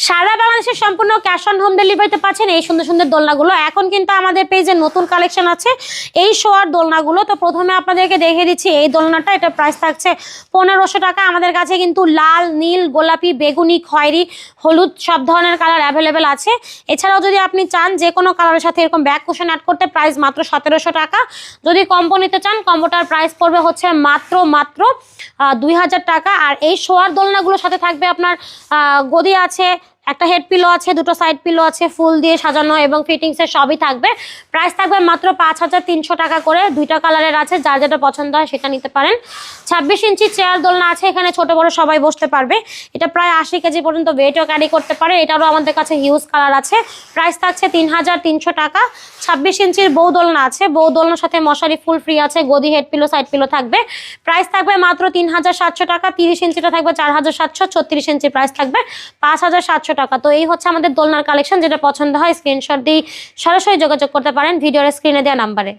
সারা বাংলাদেশের সম্পূর্ণ cash on home ডেলিভারিতে পাচ্ছেন এই সুন্দর সুন্দর দোলনাগুলো। এখন কিন্তু আমাদের পেজে নতুন কালেকশন আছে এই শোয়ার দোলনাগুলো। তো প্রথমে আপনাদেরকে দেখিয়ে দিচ্ছি এই দোলনাটা, এটা প্রাইস থাকছে 1500 টাকা। আমাদের কাছে কিন্তু লাল, নীল, গোলাপি, বেগুনি, খয়েরি, হলুদ সব ধরনের কালার অ্যাভেলেবেল আছে। এছাড়াও যদি আপনি চান যে কোনো কালারের সাথে এরকম ব্যাক কুশন অ্যাড করতে, প্রাইস মাত্র 1700 টাকা। যদি কম্বো নিতে চান কম্বোটার প্রাইস পড়বে হচ্ছে মাত্র 2000 টাকা। আর এই শোয়ার দোলনাগুলোর সাথে থাকবে আপনার গদি আছে, একটা হেড পিলো আছে, দুটো সাইড পিলো আছে, ফুল দিয়ে সাজানো এবং ফিটিংসের সবই থাকবে। প্রাইস থাকবে মাত্র 5300 টাকা করে। দুইটা কালারের আছে, যার যেটা পছন্দ হয় সেটা নিতে পারেন। 26 ইঞ্চি চেয়ার দোলনা আছে, এখানে ছোট বড় সবাই বসতে পারবে। এটা প্রায় 80 কেজি পর্যন্ত ওয়েটও ক্যারি করতে পারে। এটারও আমাদের কাছে হিউজ কালার আছে। প্রাইস থাকছে 3300 টাকা। 26 ইঞ্চির বউ দোলনা আছে, বউ দোলনার সাথে মশারি ফুল ফ্রি আছে, গদি, হেড পিলো, সাইড পিলো থাকবে। প্রাইস থাকবে মাত্র 3700 টাকা। 30 ইঞ্চিটা থাকবে 4700, 36 ইঞ্চি প্রাইস থাকবে 5700 টাকা। তো এই হচ্ছে আমাদের দোলনার কালেকশন। যেটা পছন্দ হয় স্ক্রিনশট দিয়ে সরাসরি যোগাযোগ করতে পারেন ভিডিওর স্ক্রিনে দেওয়া নাম্বারে।